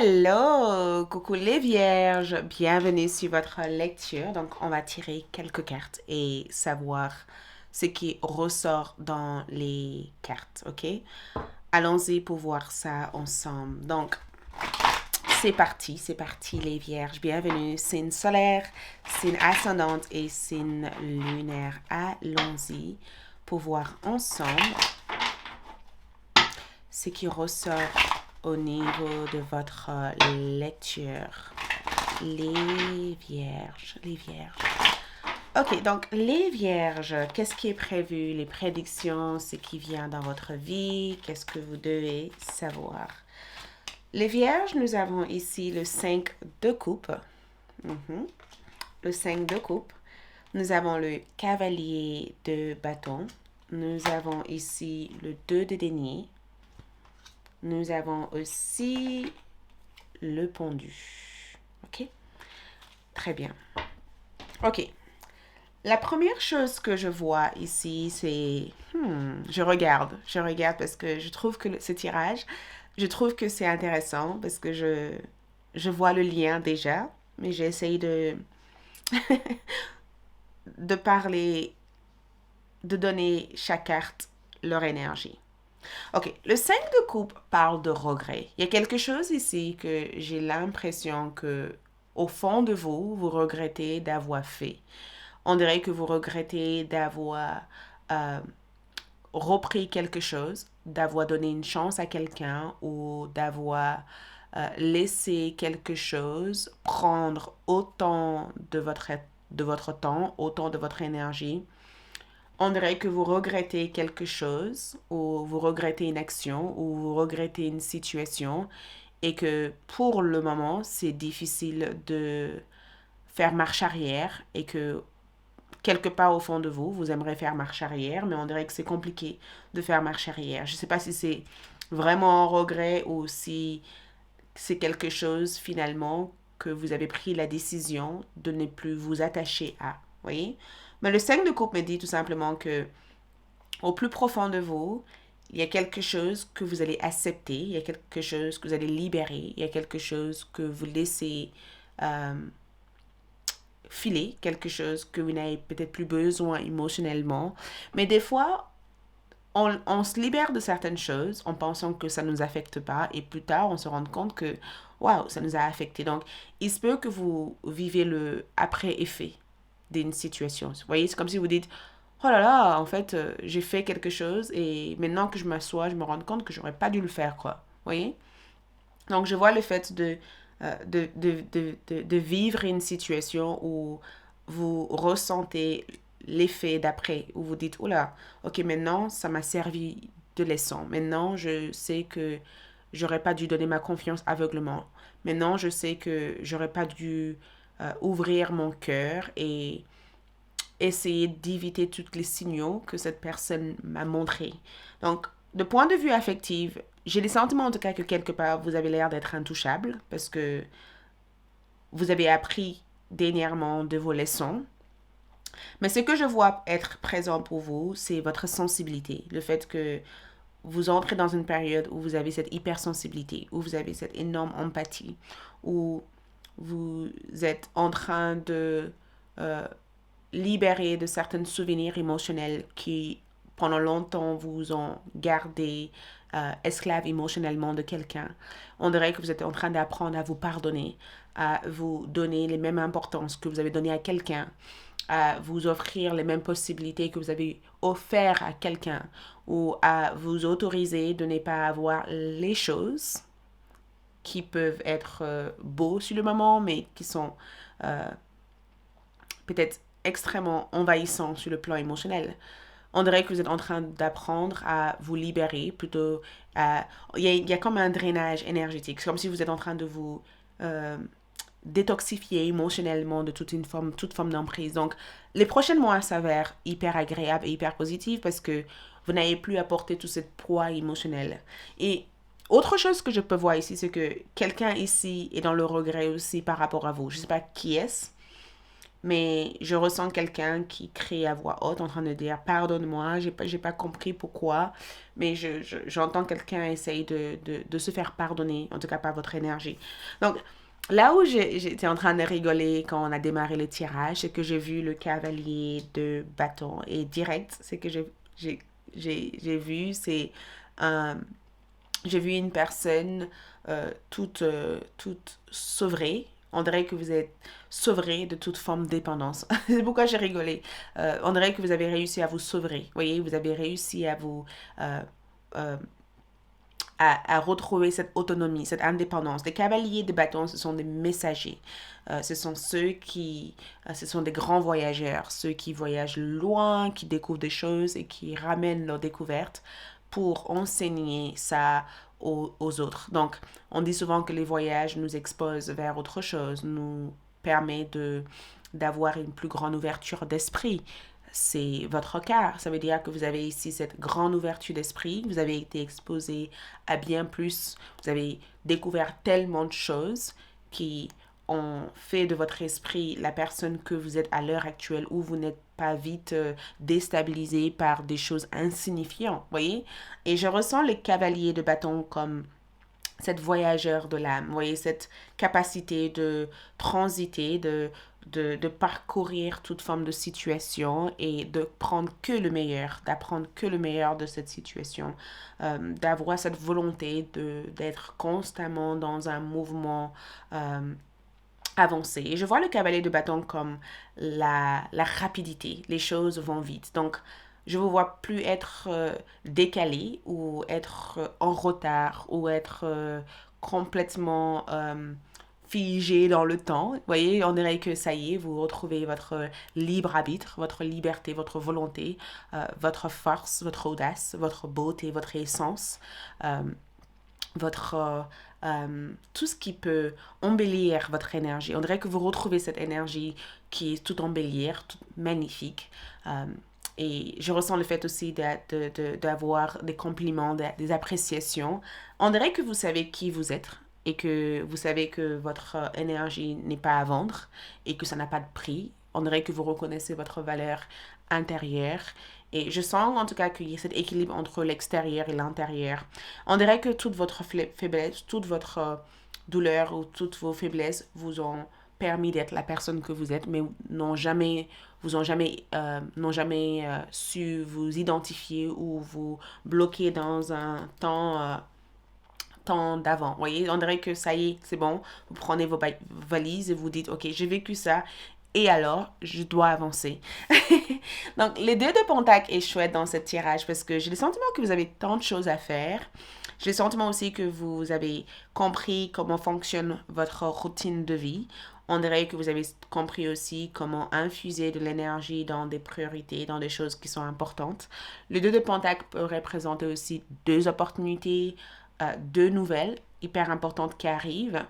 Hello, coucou les vierges, bienvenue sur votre lecture. Donc, on va tirer quelques cartes et savoir ce qui ressort dans les cartes, ok? Allons-y pour voir ça ensemble. Donc, c'est parti les vierges, bienvenue. Signe solaire, signe ascendante et signe lunaire. Allons-y pour voir ensemble ce qui ressort au niveau de votre lecture. Les vierges, les vierges. Ok, donc les vierges, qu'est-ce qui est prévu? Les prédictions, ce qui vient dans votre vie, qu'est-ce que vous devez savoir? Les vierges, nous avons ici le 5 de coupe. Le 5 de coupe. Nous avons le cavalier de bâton. Nous avons ici le 2 de denier. Nous avons aussi le pendu. Ok? Très bien. Ok. La première chose que je vois ici, c'est... je regarde parce que je trouve que ce tirage, je trouve que c'est intéressant parce que je vois le lien déjà, mais j'essaye de parler, de donner chaque carte leur énergie. Ok, le 5 de coupe parle de regret. Il y a quelque chose ici que j'ai l'impression que, au fond de vous, vous regrettez d'avoir fait. On dirait que vous regrettez d'avoir euh, repris quelque chose, d'avoir donné une chance à quelqu'un ou d'avoir laissé quelque chose prendre autant de votre temps, autant de votre énergie. On dirait que vous regrettez quelque chose ou vous regrettez une action ou vous regrettez une situation et que pour le moment, c'est difficile de faire marche arrière et que quelque part au fond de vous, vous aimeriez faire marche arrière, mais on dirait que c'est compliqué de faire marche arrière. Je ne sais pas si c'est vraiment un regret ou si c'est quelque chose finalement que vous avez pris la décision de ne plus vous attacher à. Vous voyez? Mais le 5 de coupe me dit tout simplement que au plus profond de vous, il y a quelque chose que vous allez accepter, il y a quelque chose que vous allez libérer, il y a quelque chose que vous laissez euh, filer, quelque chose que vous n'avez peut-être plus besoin émotionnellement. Mais des fois, on se libère de certaines choses en pensant que ça ne nous affecte pas et plus tard, on se rend compte que, waouh, ça nous a affecté. Donc, il se peut que vous vivez le après-effet d'une situation. Vous voyez, c'est comme si vous dites, oh là là, en fait, j'ai fait quelque chose et maintenant que je m'assois, je me rends compte que j'aurais pas dû le faire, quoi. Vous voyez? Donc, je vois le fait de vivre une situation où vous ressentez l'effet d'après, où vous dites, oh là, ok, maintenant, ça m'a servi de leçon. Maintenant, je sais que j'aurais pas dû donner ma confiance aveuglement. Maintenant, je sais que j'aurais pas dû ouvrir mon cœur et essayer d'éviter tous les signaux que cette personne m'a montrés. Donc, de point de vue affectif, j'ai le sentiment en tout cas que quelque part, vous avez l'air d'être intouchable parce que vous avez appris dernièrement de vos leçons. Mais ce que je vois être présent pour vous, c'est votre sensibilité. Le fait que vous entrez dans une période où vous avez cette hypersensibilité, où vous avez cette énorme empathie, où vous êtes en train de euh, libérer de certains souvenirs émotionnels qui, pendant longtemps, vous ont gardé esclave émotionnellement de quelqu'un. On dirait que vous êtes en train d'apprendre à vous pardonner, à vous donner les mêmes importances que vous avez données à quelqu'un, à vous offrir les mêmes possibilités que vous avez offert à quelqu'un ou à vous autoriser de ne pas avoir les choses qui peuvent être beaux sur le moment, mais qui sont euh, peut-être extrêmement envahissants sur le plan émotionnel. On dirait que vous êtes en train d'apprendre à vous libérer, plutôt il y a comme un drainage énergétique. C'est comme si vous êtes en train de vous détoxifier émotionnellement de toute forme d'emprise. Donc, les prochains mois s'avèrent hyper agréables et hyper positifs parce que vous n'avez plus à porter tout ce poids émotionnel. Et autre chose que je peux voir ici, c'est que quelqu'un ici est dans le regret aussi par rapport à vous. Je ne sais pas qui est-ce, mais je ressens quelqu'un qui crie à voix haute en train de dire pardonne-moi, j'ai pas compris pourquoi, mais j'entends quelqu'un essayer de se faire pardonner, en tout cas par votre énergie. Donc, là où j'étais en train de rigoler quand on a démarré le tirage, c'est que j'ai vu le cavalier de bâton et direct, c'est que j'ai, j'ai vu, c'est un j'ai vu une personne toute sevrée. On dirait que vous êtes sevré de toute forme de dépendance. C'est pourquoi j'ai rigolé. On dirait que vous avez réussi à vous sevrer. Vous voyez, vous avez réussi à vous... euh, euh, à retrouver cette autonomie, cette indépendance. Les cavaliers de bâton, ce sont des messagers. Ce sont ce sont des grands voyageurs, ceux qui voyagent loin, qui découvrent des choses et qui ramènent leurs découvertes pour enseigner ça aux autres. Donc, on dit souvent que les voyages nous exposent vers autre chose, nous permet d'avoir une plus grande ouverture d'esprit. C'est votre cas. Ça veut dire que vous avez ici cette grande ouverture d'esprit. Vous avez été exposé à bien plus. Vous avez découvert tellement de choses qui ont fait de votre esprit la personne que vous êtes à l'heure actuelle où vous n'êtes pas vite déstabilisé par des choses insignifiantes. Voyez? Et je ressens les cavaliers de bâton comme cette voyageur de l'âme, vous voyez, cette capacité de transiter, de parcourir toute forme de situation et de prendre que le meilleur, d'apprendre que le meilleur de cette situation, d'avoir cette volonté d'être constamment dans un mouvement avancé. Et je vois le cavalier de bâton comme la rapidité. Les choses vont vite. Donc, je vous vois plus être décalé ou être en retard ou être complètement figé dans le temps. Vous voyez, on dirait que ça y est, vous retrouvez votre libre arbitre, votre liberté, votre volonté, votre force, votre audace, votre beauté, votre essence. Votre tout ce qui peut embellir votre énergie. On dirait que vous retrouvez cette énergie qui est tout embellir, tout magnifique. Et je ressens le fait aussi d'avoir des compliments, des appréciations. On dirait que vous savez qui vous êtes et que vous savez que votre énergie n'est pas à vendre et que ça n'a pas de prix. On dirait que vous reconnaissez votre valeur intérieure. Et je sens en tout cas qu'il y a cet équilibre entre l'extérieur et l'intérieur. On dirait que toute votre faiblesse, toute votre douleur ou toutes vos faiblesses vous ont permis d'être la personne que vous êtes, mais n'ont jamais su vous identifier ou vous bloquer dans un temps d'avant. Vous voyez, on dirait que ça y est, c'est bon. Vous prenez vos valises et vous dites, OK, j'ai vécu ça. Et alors, je dois avancer. Donc, les deux de Pentacle est chouette dans ce tirage parce que j'ai le sentiment que vous avez tant de choses à faire. J'ai le sentiment aussi que vous avez compris comment fonctionne votre routine de vie. On dirait que vous avez compris aussi comment infuser de l'énergie dans des priorités, dans des choses qui sont importantes. Le 2 de Pentacle peut représenter aussi deux opportunités, deux nouvelles hyper importantes qui arrivent.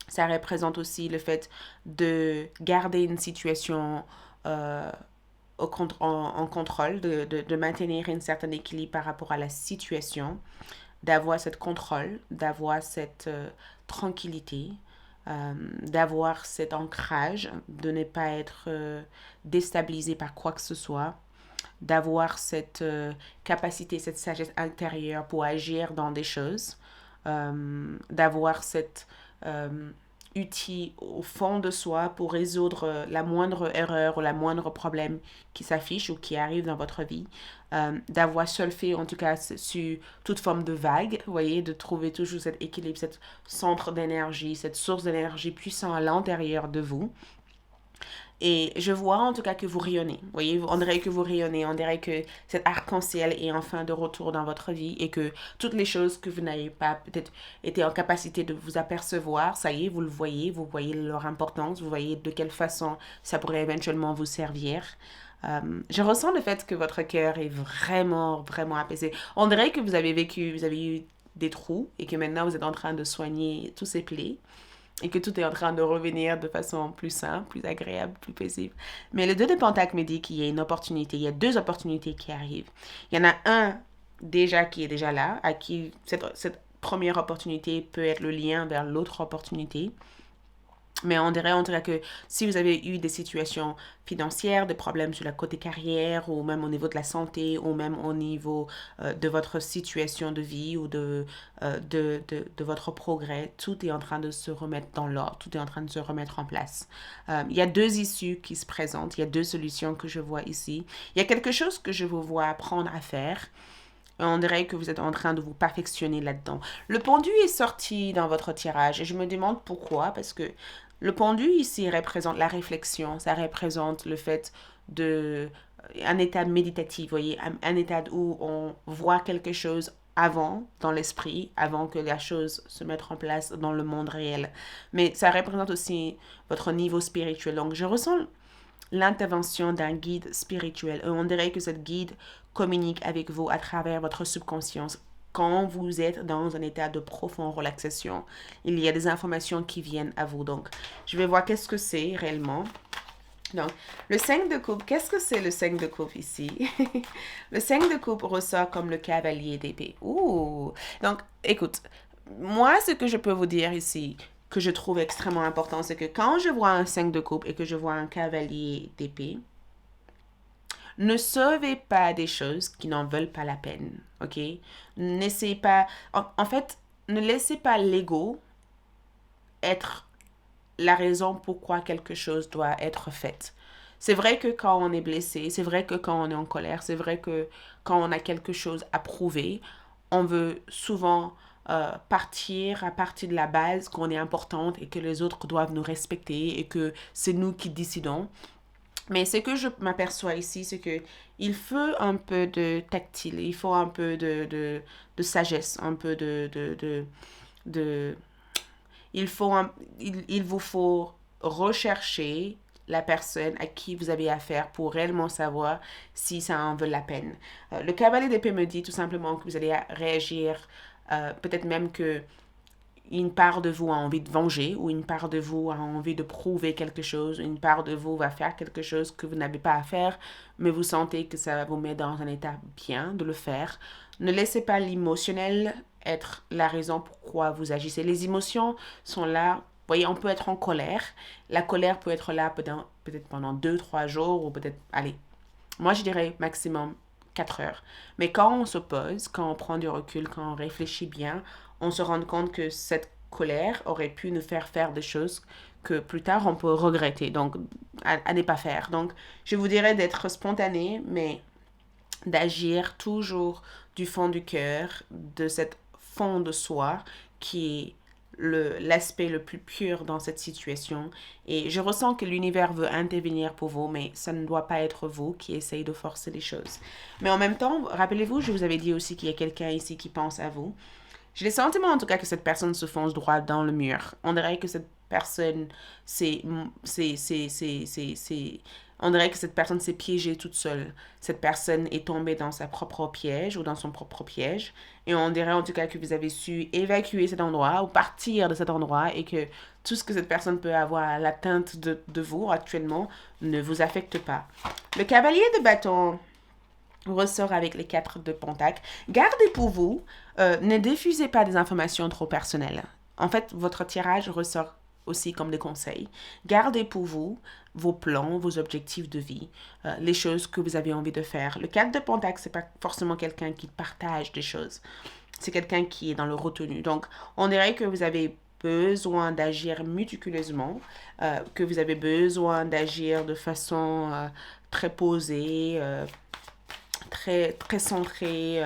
Ça représente aussi le fait de garder une situation en contrôle, de maintenir un certain équilibre par rapport à la situation, d'avoir cette contrôle, d'avoir cette tranquillité, d'avoir cet ancrage, de ne pas être déstabilisé par quoi que ce soit, d'avoir cette capacité, cette sagesse intérieure pour agir dans des choses, d'avoir cette outil au fond de soi pour résoudre la moindre erreur ou la moindre problème qui s'affiche ou qui arrive dans votre vie. D'avoir surfé en tout cas sur toute forme de vague, vous voyez, de trouver toujours cet équilibre, cet centre d'énergie, cette source d'énergie puissante à l'intérieur de vous. Et je vois en tout cas que vous rayonnez. Vous voyez, on dirait que vous rayonnez, on dirait que cet arc-en-ciel est enfin de retour dans votre vie et que toutes les choses que vous n'avez pas peut-être été en capacité de vous apercevoir, ça y est, vous voyez leur importance, vous voyez de quelle façon ça pourrait éventuellement vous servir. Je ressens le fait que votre cœur est vraiment, vraiment apaisé. On dirait que vous avez eu des trous et que maintenant vous êtes en train de soigner tous ces plaies et que tout est en train de revenir de façon plus simple, plus agréable, plus paisible. Mais le 2 de Pentacle me dit qu'il y a une opportunité, il y a deux opportunités qui arrivent. Il y en a un déjà qui est déjà là, à qui cette première opportunité peut être le lien vers l'autre opportunité. Mais on dirait en tout cas que si vous avez eu des situations financières, des problèmes sur la côté carrière, ou même au niveau de la santé, ou même au niveau de votre situation de vie ou de votre progrès, tout est en train de se remettre dans l'ordre, tout est en train de se remettre en place. Il y a deux issues qui se présentent, il y a deux solutions que je vois ici. Il y a quelque chose que je vous vois apprendre à faire. On dirait que vous êtes en train de vous perfectionner là-dedans. Le pendu est sorti dans votre tirage et je me demande pourquoi, parce que le pendu ici représente la réflexion, ça représente le fait de un état méditatif, voyez, un état où on voit quelque chose avant dans l'esprit, avant que la chose se mette en place dans le monde réel. Mais ça représente aussi votre niveau spirituel. Donc je ressens l'intervention d'un guide spirituel. Et on dirait que cette guide communique avec vous à travers votre subconscience. Quand vous êtes dans un état de profonde relaxation, il y a des informations qui viennent à vous. Donc, je vais voir qu'est-ce que c'est réellement. Donc, le 5 de coupe, qu'est-ce que c'est le 5 de coupe ici? Le 5 de coupe ressort comme le cavalier d'épée. Ouh! Donc, écoute, moi, ce que je peux vous dire ici, que je trouve extrêmement important, c'est que quand je vois un 5 de coupe et que je vois un cavalier d'épée, ne sauvez pas des choses qui n'en veulent pas la peine, ok? N'essayez pas... En fait, ne laissez pas l'ego être la raison pourquoi quelque chose doit être fait. C'est vrai que quand on est blessé, c'est vrai que quand on est en colère, c'est vrai que quand on a quelque chose à prouver, on veut souvent partir à partir de la base qu'on est importante et que les autres doivent nous respecter et que c'est nous qui décidons. Mais ce que je m'aperçois ici, c'est que il faut un peu de tactile, il faut un peu de sagesse, un peu de il vous faut rechercher la personne à qui vous avez affaire pour réellement savoir si ça en vaut la peine. Le cavalier d'épée me dit tout simplement que vous allez réagir, peut-être même que une part de vous a envie de venger ou une part de vous a envie de prouver quelque chose, une part de vous va faire quelque chose que vous n'avez pas à faire, mais vous sentez que ça vous met dans un état bien de le faire. Ne laissez pas l'émotionnel être la raison pourquoi vous agissez. Les émotions sont là. Vous voyez, on peut être en colère. La colère peut être là peut-être pendant 2, 3 jours ou peut-être, allez, moi je dirais maximum 4 heures. Mais quand on se pose, quand on prend du recul, quand on réfléchit bien, on se rend compte que cette colère aurait pu nous faire des choses que plus tard on peut regretter. Donc, à ne pas faire. Donc, je vous dirais d'être spontané, mais d'agir toujours du fond du cœur, de cette fond de soi qui est l'aspect le plus pur dans cette situation. Et je ressens que l'univers veut intervenir pour vous, mais ça ne doit pas être vous qui essayez de forcer les choses. Mais en même temps, rappelez-vous, je vous avais dit aussi qu'il y a quelqu'un ici qui pense à vous. J'ai le sentiment en tout cas que cette personne se fonce droit dans le mur. On dirait que cette personne, on dirait que cette personne s'est piégée toute seule. Cette personne est tombée dans sa propre piège ou dans son propre piège. Et on dirait en tout cas que vous avez su évacuer cet endroit ou partir de cet endroit et que tout ce que cette personne peut avoir à l'atteinte de vous actuellement ne vous affecte pas. Le cavalier de bâton ressort avec les 4 de Pentacle. Gardez pour vous, ne diffusez pas des informations trop personnelles. En fait, votre tirage ressort aussi comme des conseils. Gardez pour vous vos plans, vos objectifs de vie, les choses que vous avez envie de faire. Le 4 de Pentacle, c'est pas forcément quelqu'un qui partage des choses. C'est quelqu'un qui est dans le retenu. Donc, on dirait que vous avez besoin d'agir méticuleusement, que vous avez besoin d'agir de façon très posée, très centré,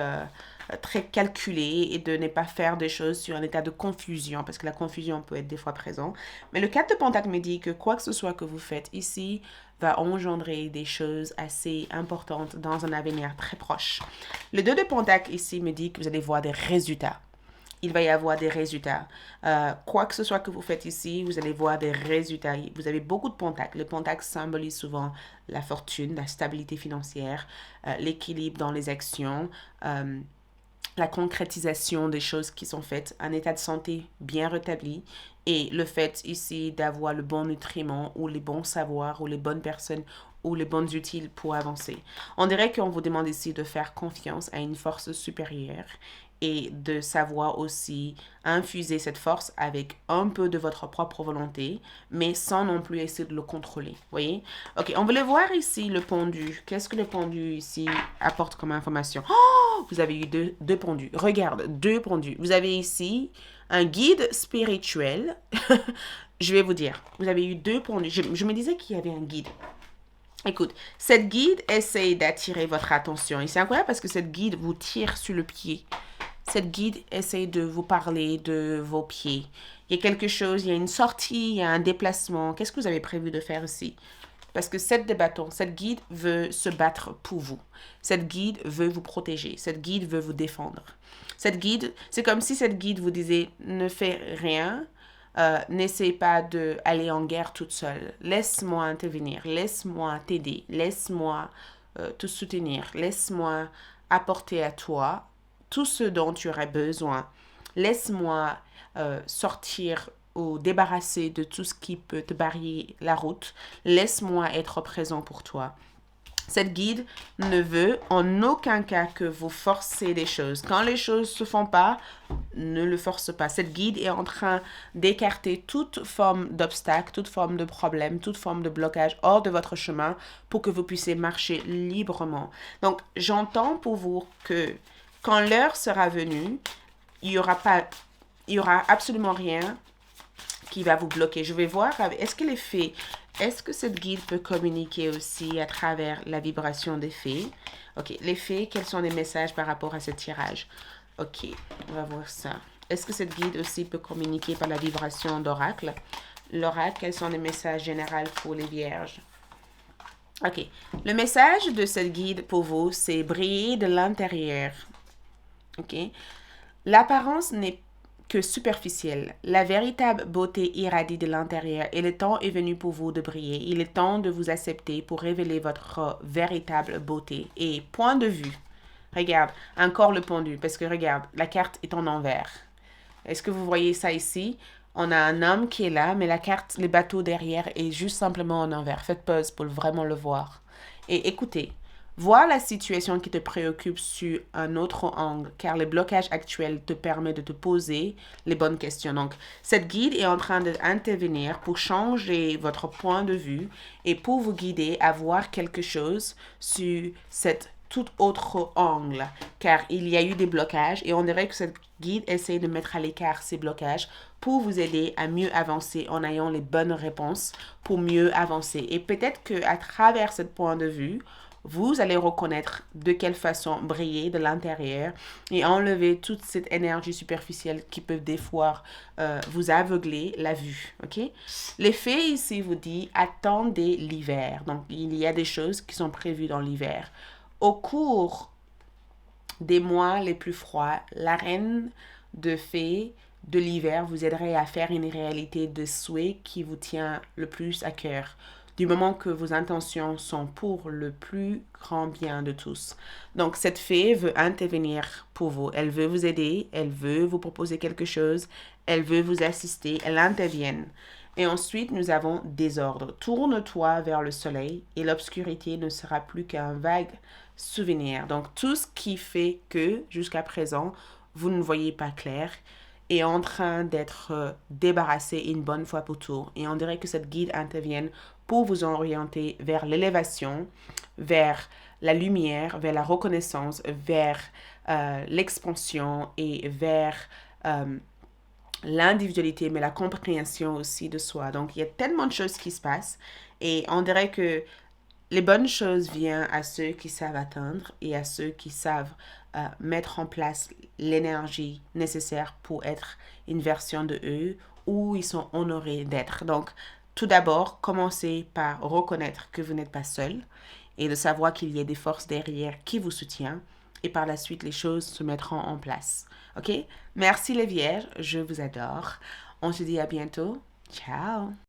très calculé et de ne pas faire des choses sur un état de confusion parce que la confusion peut être des fois présente. Mais le 4 de Pentacle me dit que quoi que ce soit que vous faites ici va engendrer des choses assez importantes dans un avenir très proche. Le 2 de Pentacle ici me dit que vous allez voir des résultats. Il va y avoir des résultats. Quoi que ce soit que vous faites ici, vous allez voir des résultats. Vous avez beaucoup de pentacles. Le pentacle symbolise souvent la fortune, la stabilité financière, l'équilibre dans les actions, la concrétisation des choses qui sont faites, un état de santé bien rétabli et le fait ici d'avoir le bon nutriment ou les bons savoirs ou les bonnes personnes ou les bonnes outils pour avancer. On dirait qu'on vous demande ici de faire confiance à une force supérieure et de savoir aussi infuser cette force avec un peu de votre propre volonté, mais sans non plus essayer de le contrôler. Voyez? Ok, on voulait voir ici le pendu. Qu'est-ce que le pendu ici apporte comme information? Oh, vous avez eu deux pendus. Regarde, deux pendus. Vous avez ici un guide spirituel. Je vais vous dire, vous avez eu deux pendus. Je me disais qu'il y avait un guide. Écoute, cette guide essaye d'attirer votre attention. Et c'est incroyable parce que cette guide vous tire sur le pied. Cette guide essaye de vous parler de vos pieds. Il y a quelque chose, il y a une sortie, il y a un déplacement. Qu'est-ce que vous avez prévu de faire ici? Parce que cette bâton, cette guide veut se battre pour vous. Cette guide veut vous protéger. Cette guide veut vous défendre. Cette guide, c'est comme si cette guide vous disait ne fais rien. N'essaie pas d'aller en guerre toute seule. Laisse-moi intervenir, laisse-moi t'aider, laisse-moi te soutenir, laisse-moi apporter à toi tout ce dont tu aurais besoin. Laisse-moi sortir ou débarrasser de tout ce qui peut te barrer la route. Laisse-moi être présent pour toi. Cette guide ne veut en aucun cas que vous forcez des choses. Quand les choses ne se font pas, ne le force pas. Cette guide est en train d'écarter toute forme d'obstacle, toute forme de problème, toute forme de blocage hors de votre chemin pour que vous puissiez marcher librement. Donc, j'entends pour vous que quand l'heure sera venue, il y aura absolument rien qui va vous bloquer. Je vais voir, est-ce que les fées, est-ce que cette guide peut communiquer aussi à travers la vibration des fées? Ok, les fées, quels sont les messages par rapport à ce tirage? Ok, on va voir ça. Est-ce que cette guide aussi peut communiquer par la vibration d'oracle? L'oracle, quels sont les messages généraux pour les vierges? Ok, le message de cette guide pour vous, c'est briller de l'intérieur. Ok, l'apparence n'est que superficielle. La véritable beauté irradie de l'intérieur et le temps est venu pour vous de briller. Il est temps de vous accepter pour révéler votre véritable beauté. Et point de vue. Regarde, encore le pendu, parce que regarde, la carte est en envers. Est-ce que vous voyez ça ici? On a un homme qui est là, mais la carte, le bateau derrière est juste simplement en envers. Faites pause pour vraiment le voir. Et écoutez, vois la situation qui te préoccupe sur un autre angle, car le blocage actuel te permet de te poser les bonnes questions. Donc, cette guide est en train d'intervenir pour changer votre point de vue et pour vous guider à voir quelque chose sur cette tout autre angle, car il y a eu des blocages et on dirait que cette guide essaie de mettre à l'écart ces blocages pour vous aider à mieux avancer en ayant les bonnes réponses pour mieux avancer. Et peut-être qu'à travers ce point de vue, vous allez reconnaître de quelle façon briller de l'intérieur et enlever toute cette énergie superficielle qui peut des fois vous aveugler la vue. Ok? Les fées ici vous disent attendez l'hiver. Donc, il y a des choses qui sont prévues dans l'hiver. Au cours des mois les plus froids, la reine de fées de l'hiver vous aiderait à faire une réalité de souhait qui vous tient le plus à cœur, du moment que vos intentions sont pour le plus grand bien de tous. Donc, cette fée veut intervenir pour vous. Elle veut vous aider, elle veut vous proposer quelque chose, elle veut vous assister, elle intervient. Et ensuite, nous avons désordre. Tourne-toi vers le soleil et l'obscurité ne sera plus qu'un vague souvenir. Donc, tout ce qui fait que, jusqu'à présent, vous ne voyez pas clair est en train d'être débarrassé une bonne fois pour toutes. Et on dirait que cette guide intervienne pour vous orienter vers l'élévation, vers la lumière, vers la reconnaissance, vers l'expansion et vers l'individualité, mais la compréhension aussi de soi. Donc, il y a tellement de choses qui se passent et on dirait que les bonnes choses viennent à ceux qui savent atteindre et à ceux qui savent mettre en place l'énergie nécessaire pour être une version de eux où ils sont honorés d'être. Donc, tout d'abord, commencez par reconnaître que vous n'êtes pas seul et de savoir qu'il y a des forces derrière qui vous soutiennent. Et par la suite, les choses se mettront en place. OK? Merci les vierges, je vous adore. On se dit à bientôt. Ciao!